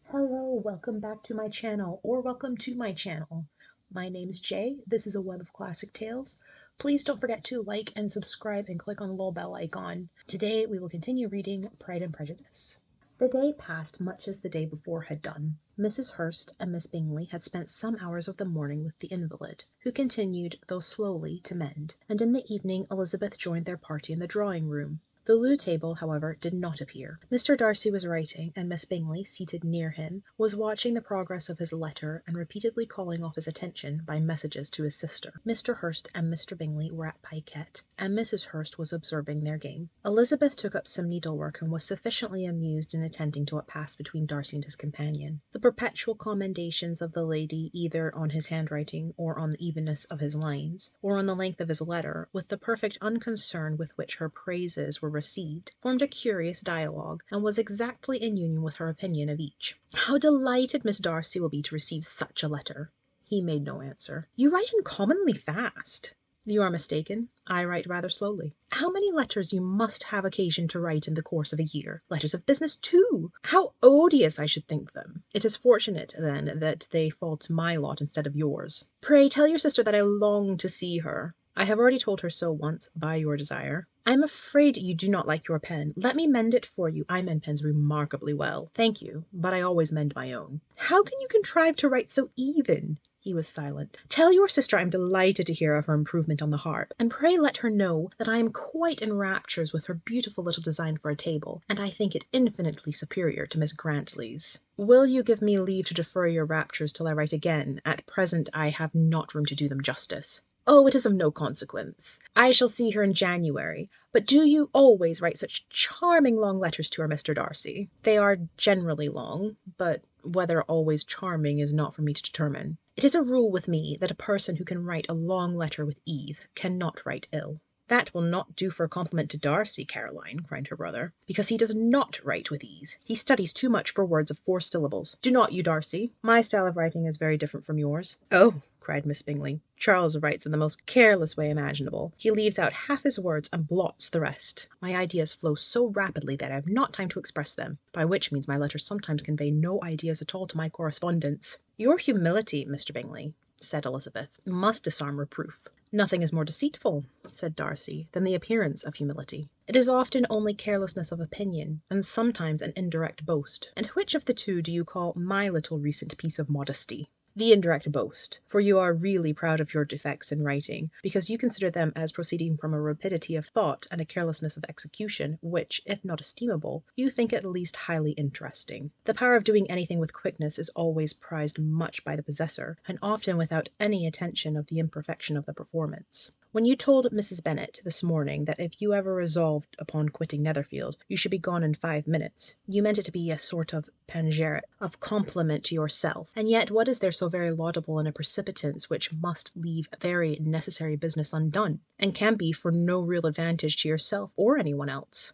Hello, welcome back to my channel, or welcome to my channel. My name's Jay. This is a web of classic tales. Please don't forget to like and subscribe and click on the little bell icon. Today we will continue reading Pride and Prejudice. The day passed much as the day before had done. Mrs. Hurst and Miss Bingley had spent some hours of the morning with the invalid, who continued, though slowly, to mend, and in the evening Elizabeth joined their party in the drawing-room. The loo table, however, did not appear. Mr. Darcy was writing, and Miss Bingley, seated near him, was watching the progress of his letter and repeatedly calling off his attention by messages to his sister. Mr. Hurst and Mr. Bingley were at piquet, and Mrs. Hurst was observing their game. Elizabeth took up some needlework and was sufficiently amused in attending to what passed between Darcy and his companion. The perpetual commendations of the lady either on his handwriting or on the evenness of his lines, or on the length of his letter, with the perfect unconcern with which her praises were received, formed a curious dialogue, and was exactly in union with her opinion of each. "How delighted Miss Darcy will be to receive such a letter!" He made no answer. "You write uncommonly fast." "You are mistaken. I write rather slowly." "How many letters you must have occasion to write in the course of a year! Letters of business too! How odious I should think them!" "It is fortunate, then, that they fall to my lot instead of yours." "Pray tell your sister that I long to see her." "I have already told her so once, by your desire." "I am afraid you do not like your pen. Let me mend it for you. I mend pens remarkably well." "Thank you, but I always mend my own." "How can you contrive to write so even?" He was silent. "Tell your sister I am delighted to hear of her improvement on the harp, and pray let her know that I am quite in raptures with her beautiful little design for a table, and I think it infinitely superior to Miss Grantley's." "Will you give me leave to defer your raptures till I write again? At present I have not room to do them justice." "Oh, it is of no consequence. I shall see her in January. But do you always write such charming long letters to her, Mr. Darcy?" "They are generally long, but whether always charming is not for me to determine. It is a rule with me that a person who can write a long letter with ease cannot write ill." "That will not do for a compliment to Darcy, Caroline," cried her brother, "because he does not write with ease. He studies too much for words of 4 syllables. Do not you, Darcy? My style of writing is very different from yours." "Oh!" cried Miss Bingley, "Charles writes in the most careless way imaginable. He leaves out half his words and blots the rest. My ideas flow so rapidly that I have not time to express them, by which means my letters sometimes convey no ideas at all to my correspondents." "Your humility, Mr. Bingley," said Elizabeth, "must disarm reproof." "Nothing is more deceitful," said Darcy, "than the appearance of humility. It is often only carelessness of opinion, and sometimes an indirect boast. And which of the two do you call my little recent piece of modesty?" "The indirect boast, for you are really proud of your defects in writing, because you consider them as proceeding from a rapidity of thought and a carelessness of execution, which, if not estimable, you think at least highly interesting. The power of doing anything with quickness is always prized much by the possessor, and often without any attention of the imperfection of the performance. When you told Mrs. Bennet this morning that if you ever resolved upon quitting Netherfield, you should be gone in 5 minutes, you meant it to be a sort of panegyric, of compliment to yourself. And yet what is there so very laudable in a precipitance which must leave very necessary business undone, and can be for no real advantage to yourself or any one else?"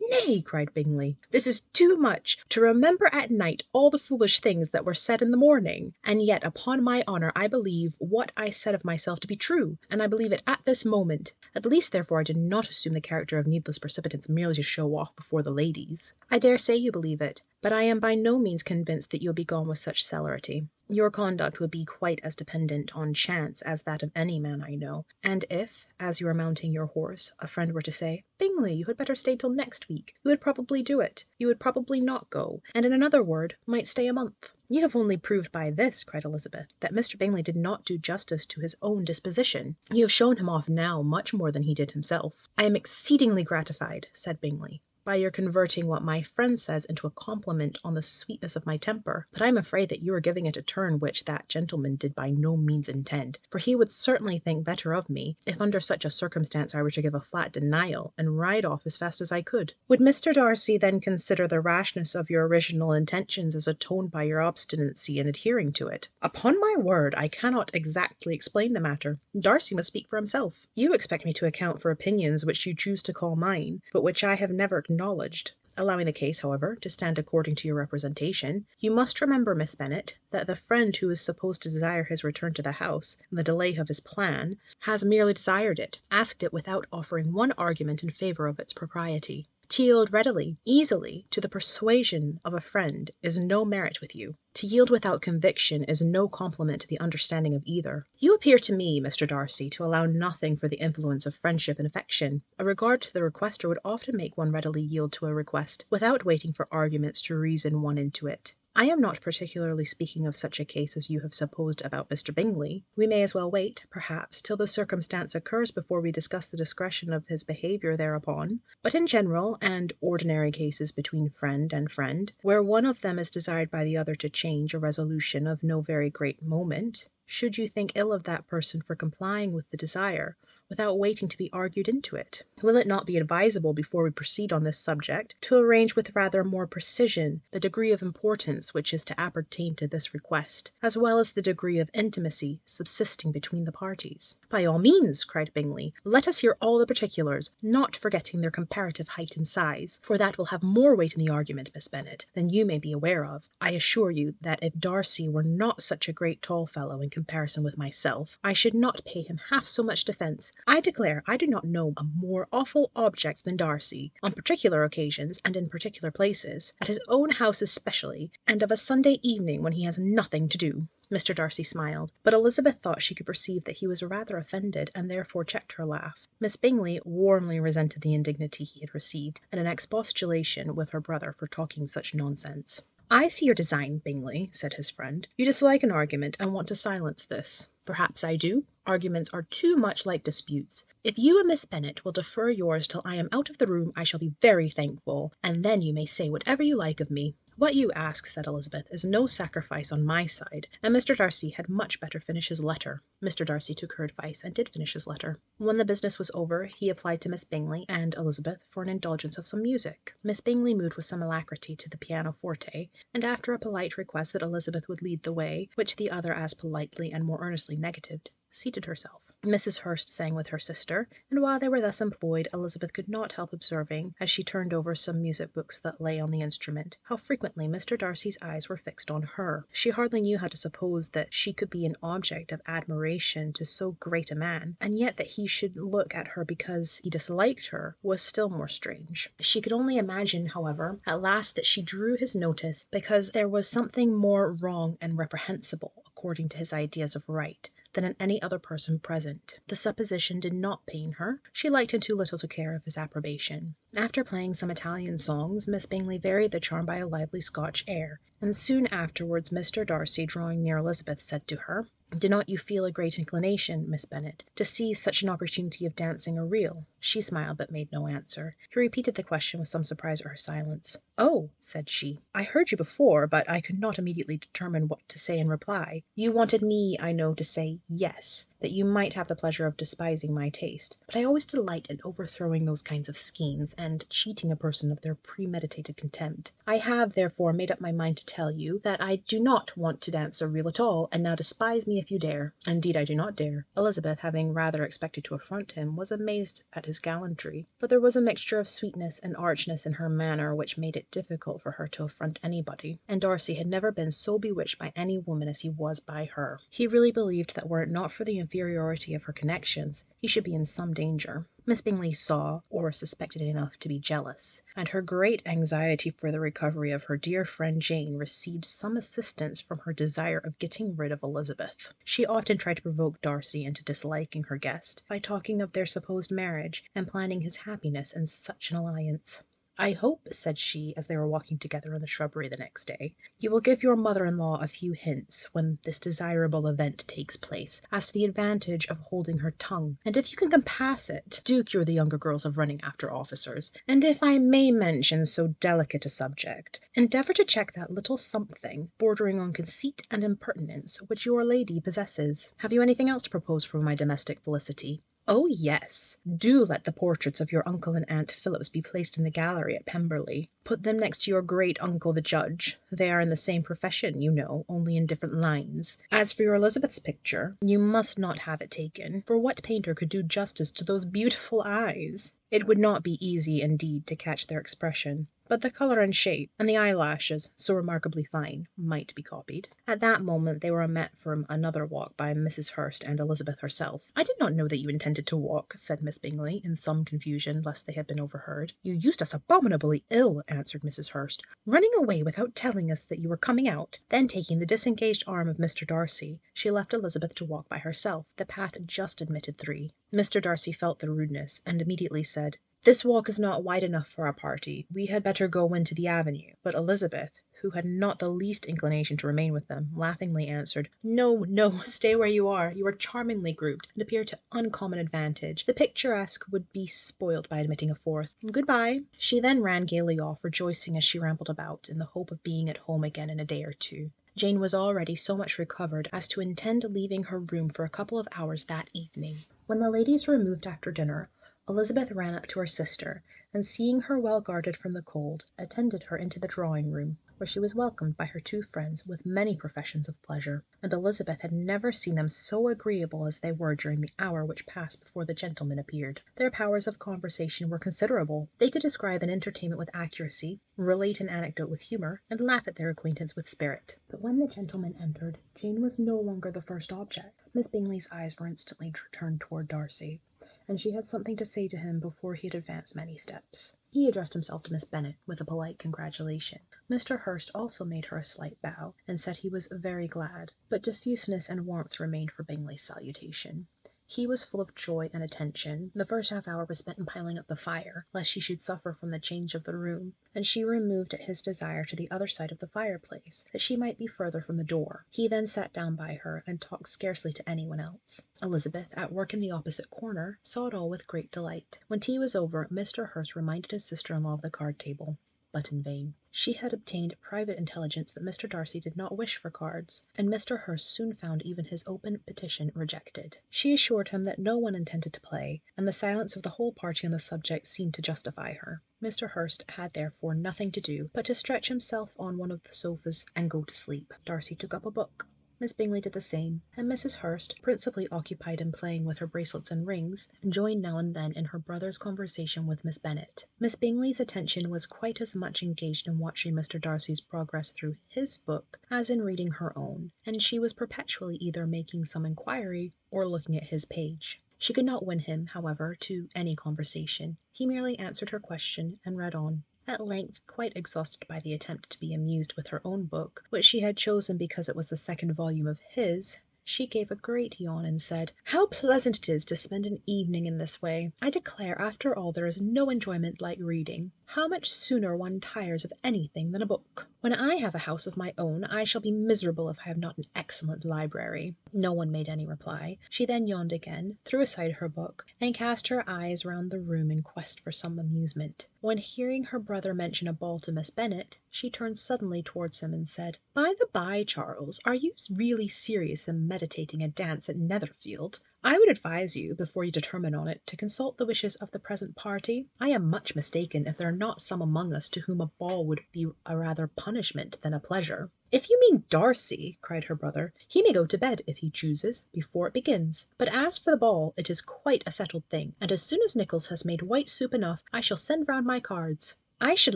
"Nay," cried Bingley, "this is too much, to remember at night all the foolish things that were said in the morning. And yet, upon my honour, I believe what I said of myself to be true, and I believe it at this moment. At least, therefore, I did not assume the character of needless precipitance merely to show off before the ladies." "I dare say you believe it, but I am by no means convinced that you will be gone with such celerity. Your conduct will be quite as dependent on chance as that of any man I know. And if, as you are mounting your horse, a friend were to say, 'Bingley, you had better stay till next week,' you would probably do it. You would probably not go, and in another word, might stay a month." "You have only proved by this," cried Elizabeth, "that Mr. Bingley did not do justice to his own disposition. You have shown him off now much more than he did himself." "I am exceedingly gratified," said Bingley, "by your converting what my friend says into a compliment on the sweetness of my temper, but I am afraid that you are giving it a turn which that gentleman did by no means intend, for he would certainly think better of me, if under such a circumstance I were to give a flat denial, and ride off as fast as I could." "Would Mr. Darcy then consider the rashness of your original intentions as atoned by your obstinacy in adhering to it?" "Upon my word, I cannot exactly explain the matter. Darcy must speak for himself. You expect me to account for opinions which you choose to call mine, but which I have never acknowledged. Allowing the case, however, to stand according to your representation, you must remember, Miss Bennet, that the friend who is supposed to desire his return to the house, and the delay of his plan, has merely desired it, asked it without offering one argument in favour of its propriety. To yield readily, easily, to the persuasion of a friend is no merit with you. To yield without conviction is no compliment to the understanding of either. You appear to me, Mr. Darcy, to allow nothing for the influence of friendship and affection. A regard to the requester would often make one readily yield to a request, without waiting for arguments to reason one into it. I am not particularly speaking of such a case as you have supposed about Mr. Bingley. We may as well wait, perhaps, till the circumstance occurs before we discuss the discretion of his behaviour thereupon. But in general and ordinary cases between friend and friend, where one of them is desired by the other to change a resolution of no very great moment, should you think ill of that person for complying with the desire, without waiting to be argued into it? Will it not be advisable, before we proceed on this subject, to arrange with rather more precision the degree of importance which is to appertain to this request, as well as the degree of intimacy subsisting between the parties? By all means, cried Bingley, let us hear all the particulars, not forgetting their comparative height and size, for that will have more weight in the argument, Miss Bennet, than you may be aware of. I assure you that if Darcy were not such a great tall fellow in comparison with myself, I should not pay him half so much defence. I declare I do not know a more awful object than Darcy, on particular occasions and in particular places, at his own house especially, and of a Sunday evening when he has nothing to do. Mr. Darcy smiled, but Elizabeth thought she could perceive that he was rather offended, and therefore checked her laugh. Miss Bingley warmly resented the indignity he had received, and an expostulation with her brother for talking such nonsense. I see your design, Bingley, said his friend. You dislike an argument, and want to silence this. Perhaps I do. Arguments are too much like disputes. If you and Miss Bennet will defer yours till I am out of the room, I shall be very thankful, and then you may say whatever you like of me. What you ask, said Elizabeth, is no sacrifice on my side, and Mr. Darcy had much better finish his letter. Mr. Darcy took her advice and did finish his letter. When the business was over, he applied to Miss Bingley and Elizabeth for an indulgence of some music. Miss Bingley moved with some alacrity to the pianoforte, and after a polite request that Elizabeth would lead the way, which the other as politely and more earnestly negatived, seated herself. Mrs. Hurst sang with her sister, and while they were thus employed, Elizabeth could not help observing, as she turned over some music books that lay on the instrument, how frequently Mr. Darcy's eyes were fixed on her. She hardly knew how to suppose that she could be an object of admiration to so great a man, and yet that he should look at her because he disliked her was still more strange. She could only imagine, however, at last that she drew his notice because there was something more wrong and reprehensible, according to his ideas of right, than in any other person present. The supposition did not pain her. She liked him too little to care of his approbation. After playing some Italian songs, Miss Bingley varied the charm by a lively Scotch air, and soon afterwards Mr. Darcy, drawing near Elizabeth, said to her, "Do not you feel a great inclination, Miss Bennet, to seize such an opportunity of dancing a reel?" She smiled, but made no answer. He repeated the question with some surprise at her silence. "Oh," said she, "I heard you before, but I could not immediately determine what to say in reply. You wanted me, I know, to say yes, that you might have the pleasure of despising my taste. But I always delight in overthrowing those kinds of schemes, and cheating a person of their premeditated contempt. I have, therefore, made up my mind to tell you that I do not want to dance a reel at all, and now despise me if you dare." "Indeed I do not dare." Elizabeth, having rather expected to affront him, was amazed at his gallantry, but there was a mixture of sweetness and archness in her manner which made it difficult for her to affront anybody, and Darcy had never been so bewitched by any woman as he was by her. He really believed that were it not for the inferiority of her connections, he should be in some danger. Miss Bingley saw, or suspected enough to be jealous, and her great anxiety for the recovery of her dear friend Jane received some assistance from her desire of getting rid of Elizabeth. She often tried to provoke Darcy into disliking her guest, by talking of their supposed marriage, and planning his happiness in such an alliance. "I hope," said she, as they were walking together in the shrubbery the next day, "you will give your mother-in-law a few hints, when this desirable event takes place, as to the advantage of holding her tongue, and if you can compass it, do cure the younger girls of running after officers, and if I may mention so delicate a subject, endeavour to check that little something, bordering on conceit and impertinence, which your lady possesses. Have you anything else to propose for my domestic felicity?" "Oh yes! Do let the portraits of your uncle and aunt Phillips be placed in the gallery at Pemberley. Put them next to your great uncle the judge. They are in the same profession, you know, only in different lines. As for your Elizabeth's picture, you must not have it taken, for what painter could do justice to those beautiful eyes? It would not be easy, indeed, to catch their expression. but the colour and shape, and the eyelashes, so remarkably fine, might be copied. At that moment they were met from another walk by Mrs. Hurst and Elizabeth herself. "I did not know that you intended to walk," said Miss Bingley, in some confusion lest they had been overheard. "You used us abominably ill," answered Mrs. Hurst, "running away without telling us that you were coming out." Then taking the disengaged arm of Mr. Darcy, she left Elizabeth to walk by herself. The path just admitted 3. Mr. Darcy felt the rudeness, and immediately said, "This walk is not wide enough for our party. We had better go into the avenue." But Elizabeth, who had not the least inclination to remain with them, laughingly answered, "No, no, stay where you are. You are charmingly grouped, and appear to uncommon advantage. The picturesque would be spoilt by admitting a fourth. Good-bye." She then ran gaily off, rejoicing as she rambled about, in the hope of being at home again in a day or 2. Jane was already so much recovered as to intend leaving her room for a couple of hours that evening. When the ladies removed after dinner, Elizabeth ran up to her sister, and seeing her well guarded from the cold, attended her into the drawing-room, where she was welcomed by her 2 friends with many professions of pleasure, and Elizabeth had never seen them so agreeable as they were during the hour which passed before the gentlemen appeared. Their powers of conversation were considerable. They could describe an entertainment with accuracy, relate an anecdote with humour, and laugh at their acquaintance with spirit. But when the gentlemen entered, Jane was no longer the first object. Miss Bingley's eyes were instantly turned toward Darcy, and she had something to say to him before he had advanced many steps. He addressed himself to Miss Bennet with a polite congratulation. Mr. Hurst also made her a slight bow, and said he was very glad, but diffuseness and warmth remained for Bingley's salutation. He was full of joy and attention. The first half-hour was spent in piling up the fire, lest she should suffer from the change of the room, and she removed at his desire to the other side of the fireplace, that she might be further from the door. He then sat down by her, and talked scarcely to anyone else. Elizabeth, at work in the opposite corner, saw it all with great delight. When tea was over, Mr. Hurst reminded his sister-in-law of the card-table, but in vain. She had obtained private intelligence that Mr. Darcy did not wish for cards, and Mr. Hurst soon found even his open petition rejected. She assured him that no one intended to play, and the silence of the whole party on the subject seemed to justify her. Mr. Hurst had therefore nothing to do but to stretch himself on one of the sofas and go to sleep. Darcy took up a book. Miss Bingley did the same, and Mrs. Hurst, principally occupied in playing with her bracelets and rings, joined now and then in her brother's conversation with Miss Bennet. Miss Bingley's attention was quite as much engaged in watching Mr. Darcy's progress through his book as in reading her own, and she was perpetually either making some inquiry or looking at his page. She could not win him, however, to any conversation. He merely answered her question and read on. At length, quite exhausted by the attempt to be amused with her own book, which she had chosen because it was the 2nd volume of his, she gave a great yawn and said, "How pleasant it is to spend an evening in this way! I declare, after all, there is no enjoyment like reading. How much sooner one tires of anything than a book! When I have a house of my own, I shall be miserable if I have not an excellent library." No one made any reply. She then yawned again, threw aside her book, and cast her eyes round the room in quest for some amusement, when hearing her brother mention a ball to Miss Bennet, she turned suddenly towards him and said, "By the by, Charles, are you really serious in meditating a dance at Netherfield? I would advise you, before you determine on it, to consult the wishes of the present party. I am much mistaken if there are not some among us to whom a ball would be a rather punishment than a pleasure." "If you mean Darcy," cried her brother, "he may go to bed, if he chooses, before it begins. But as for the ball, it is quite a settled thing, and as soon as Nicholls has made white soup enough, I shall send round my cards." "I should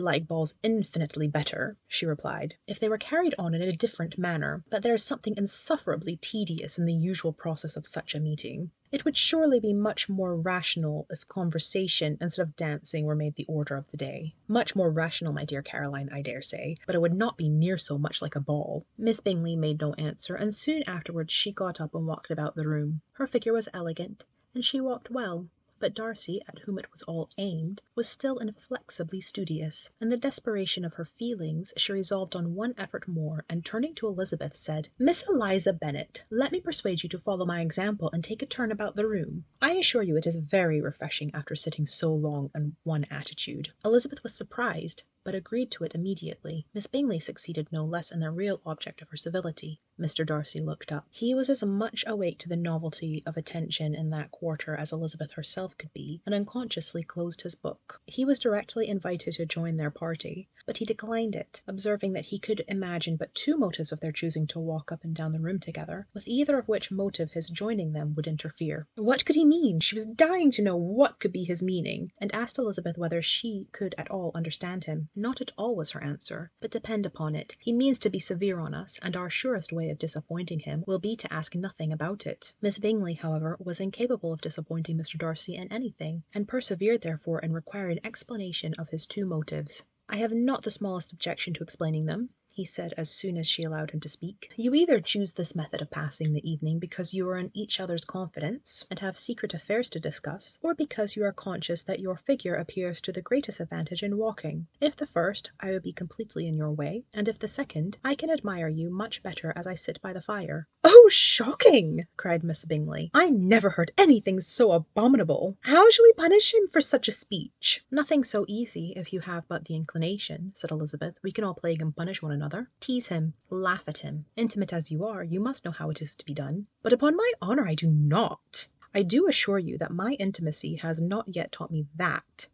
like balls infinitely better," she replied, "if they were carried on in a different manner, but there is something insufferably tedious in the usual process of such a meeting. It would surely be much more rational if conversation instead of dancing were made the order of the day." "Much more rational, my dear Caroline, I dare say, but it would not be near so much like a ball." Miss Bingley made no answer, and soon afterwards she got up and walked about the room. Her figure was elegant, and she walked well. But Darcy, at whom it was all aimed, was still inflexibly studious. In the desperation of her feelings, she resolved on one effort more, and turning to Elizabeth, said, "Miss Eliza Bennet, let me persuade you to follow my example and take a turn about the room. I assure you it is very refreshing after sitting so long in one attitude." Elizabeth was surprised, but agreed to it immediately. Miss Bingley succeeded no less in the real object of her civility. Mr. Darcy looked up. He was as much awake to the novelty of attention in that quarter as Elizabeth herself could be, and unconsciously closed his book. He was directly invited to join their party, but he declined it, observing that he could imagine but two motives of their choosing to walk up and down the room together, with either of which motive his joining them would interfere. What could he mean? She was dying to know what could be his meaning, and asked Elizabeth whether she could at all understand him. Not at all, was her answer, but depend upon it, he means to be severe on us, and our surest way of disappointing him will be to ask nothing about it. Miss Bingley, however, was incapable of disappointing Mr. Darcy in anything, and persevered therefore in requiring an explanation of his two motives. "I have not the smallest objection to explaining them," he said as soon as she allowed him to speak. "You either choose this method of passing the evening because you are in each other's confidence, and have secret affairs to discuss, or because you are conscious that your figure appears to the greatest advantage in walking. If the first, I would be completely in your way, and if the second, I can admire you much better as I sit by the fire." "Oh, shocking!" cried Miss Bingley. "I never heard anything so abominable. How shall we punish him for such a speech?" "Nothing so easy, if you have but the inclination," said Elizabeth. "We can all plague and punish one another. Tease him, laugh at him. Intimate as you are, you must know how it is to be done." "But upon my honour I do not." "I do assure you that my intimacy has not yet taught me that.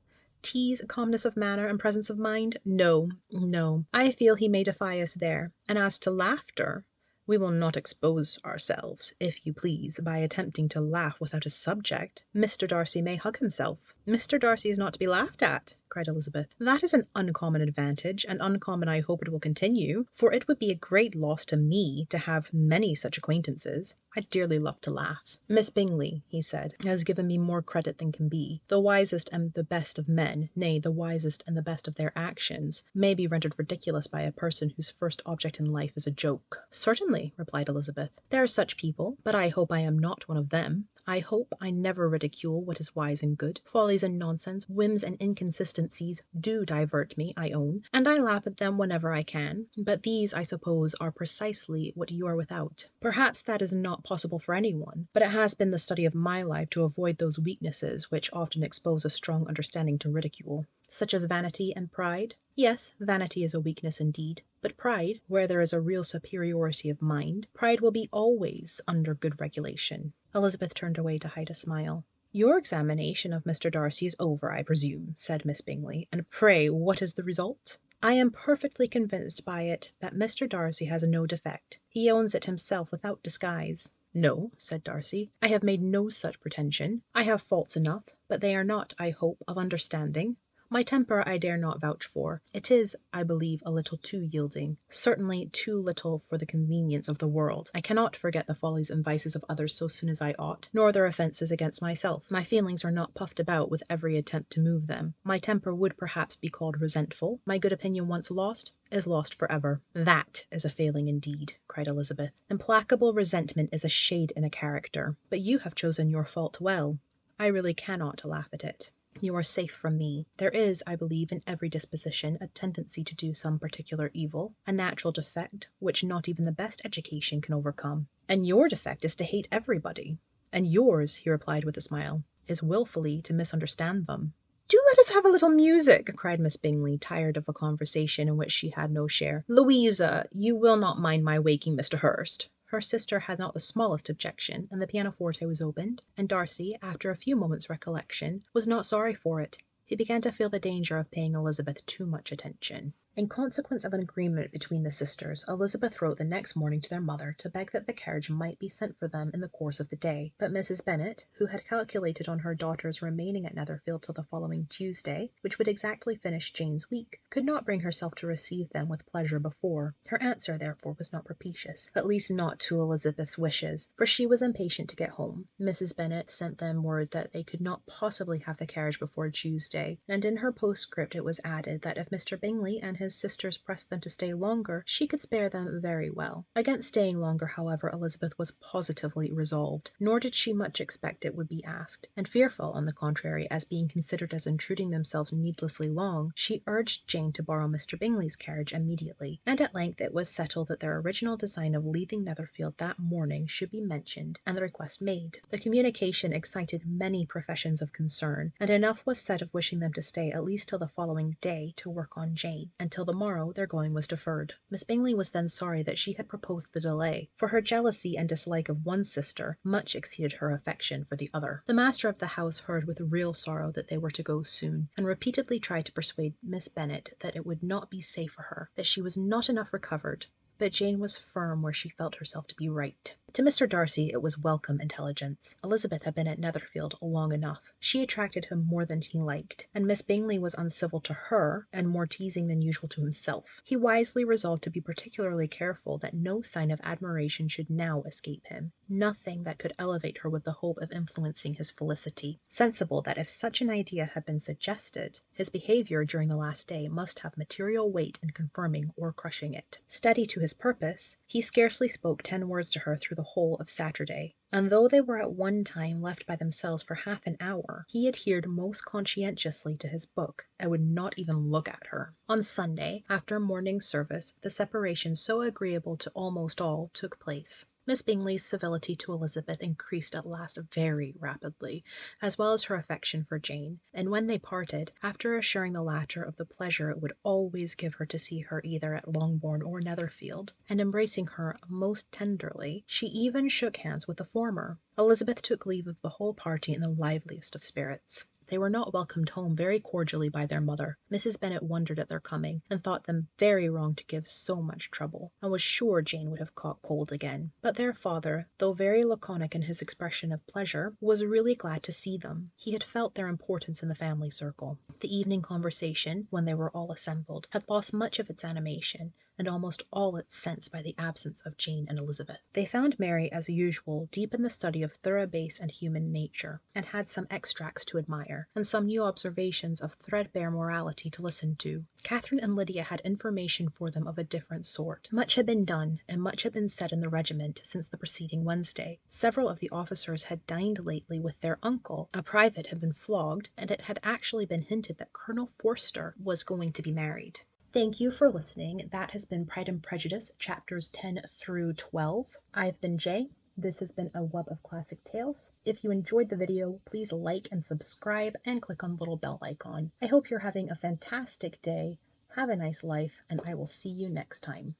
Tease, calmness of manner, and presence of mind? No, no. I feel he may defy us there. And as to laughter, we will not expose ourselves, if you please, by attempting to laugh without a subject. Mr. Darcy may hug himself." "Mr. Darcy is not to be laughed at," cried Elizabeth. "That is an uncommon advantage, and uncommon I hope it will continue, for it would be a great loss to me to have many such acquaintances. I'd dearly love to laugh." "Miss Bingley," he said, "has given me more credit than can be. The wisest and the best of men, nay, the wisest and the best of their actions, may be rendered ridiculous by a person whose first object in life is a joke." "Certainly," replied Elizabeth, "there are such people, but I hope I am not one of them. I hope I never ridicule what is wise and good. Follies and nonsense, whims and inconsistencies do divert me, I own, and I laugh at them whenever I can, but these, I suppose, are precisely what you are without. Perhaps that is not possible for anyone, but it has been the study of my life to avoid those weaknesses which often expose a strong understanding to ridicule." "Such as vanity and pride?" "Yes, vanity is a weakness indeed, but pride, where there is a real superiority of mind, pride will be always under good regulation." Elizabeth turned away to hide a smile. "Your examination of Mr. Darcy is over, I presume," said Miss Bingley, "and pray what is the result?" "I am perfectly convinced by it that Mr. Darcy has no defect. He owns it himself without disguise." "No," said Darcy, "I have made no such pretension. I have faults enough, but they are not, I hope, of understanding. My temper I dare not vouch for. It is, I believe, a little too yielding, certainly too little for the convenience of the world. I cannot forget the follies and vices of others so soon as I ought, nor their offences against myself. My feelings are not puffed about with every attempt to move them. My temper would perhaps be called resentful. My good opinion once lost is lost for ever." "That is a failing indeed," cried Elizabeth. "Implacable resentment is a shade in a character. But you have chosen your fault well. I really cannot laugh at it. You are safe from me. There is, I believe, in every disposition a tendency to do some particular evil, a natural defect which not even the best education can overcome. And your defect is to hate everybody. And yours," he replied with a smile, "is wilfully to misunderstand them." "Do let us have a little music," cried Miss Bingley, tired of a conversation in which she had no share. "Louisa, you will not mind my waking Mr. Hurst?" Her sister had not the smallest objection, and the pianoforte was opened, and Darcy, after a few moments' recollection, was not sorry for it. He began to feel the danger of paying Elizabeth too much attention. In consequence of an agreement between the sisters, Elizabeth wrote the next morning to their mother to beg that the carriage might be sent for them in the course of the day. But Mrs. Bennet, who had calculated on her daughter's remaining at Netherfield till the following Tuesday, which would exactly finish Jane's week, could not bring herself to receive them with pleasure before. Her answer, therefore, was not propitious, at least not to Elizabeth's wishes, for she was impatient to get home. Mrs. Bennet sent them word that they could not possibly have the carriage before Tuesday, and in her postscript it was added that if Mr. Bingley and his sisters pressed them to stay longer, she could spare them very well. Against staying longer, however, Elizabeth was positively resolved, nor did she much expect it would be asked, and fearful, on the contrary, as being considered as intruding themselves needlessly long, she urged Jane to borrow Mr. Bingley's carriage immediately, and at length it was settled that their original design of leaving Netherfield that morning should be mentioned, and the request made. The communication excited many professions of concern, and enough was said of wishing them to stay at least till the following day to work on Jane, and until the morrow their going was deferred. Miss Bingley was then sorry that she had proposed the delay, for her jealousy and dislike of one sister much exceeded her affection for the other. The master of the house heard with real sorrow that they were to go soon, and repeatedly tried to persuade Miss Bennet that it would not be safe for her, that she was not enough recovered, but Jane was firm where she felt herself to be right. To Mr. Darcy it was welcome intelligence. Elizabeth had been at Netherfield long enough. She attracted him more than he liked, and Miss Bingley was uncivil to her and more teasing than usual to himself. He wisely resolved to be particularly careful that no sign of admiration should now escape him, nothing that could elevate her with the hope of influencing his felicity, sensible that if such an idea had been suggested, his behaviour during the last day must have material weight in confirming or crushing it. Steady to his purpose, he scarcely spoke 10 words to her through the whole of Saturday, and though they were at one time left by themselves for half an hour, he adhered most conscientiously to his book, and would not even look at her. On Sunday, after morning service, the separation so agreeable to almost all took place. Miss Bingley's civility to Elizabeth increased at last very rapidly, as well as her affection for Jane, and when they parted, after assuring the latter of the pleasure it would always give her to see her either at Longbourn or Netherfield, and embracing her most tenderly, she even shook hands with the former, Elizabeth took leave of the whole party in the liveliest of spirits. They were not welcomed home very cordially by their mother. Mrs. Bennet wondered at their coming, and thought them very wrong to give so much trouble, and was sure Jane would have caught cold again. But their father, though very laconic in his expression of pleasure, was really glad to see them. He had felt their importance in the family circle. The evening conversation, when they were all assembled, had lost much of its animation, and almost all its sense by the absence of Jane and Elizabeth. They found Mary, as usual, deep in the study of thorough base and human nature, and had some extracts to admire, and some new observations of threadbare morality to listen to. Catherine and Lydia had information for them of a different sort. Much had been done, and much had been said in the regiment since the preceding Wednesday. Several of the officers had dined lately with their uncle, a private had been flogged, and it had actually been hinted that Colonel Forster was going to be married. Thank you for listening. That has been Pride and Prejudice, chapters 10 through 12. I've been Jay. This has been a web of classic tales. If you enjoyed the video, please like and subscribe and click on the little bell icon. I hope you're having a fantastic day. Have a nice life, and I will see you next time.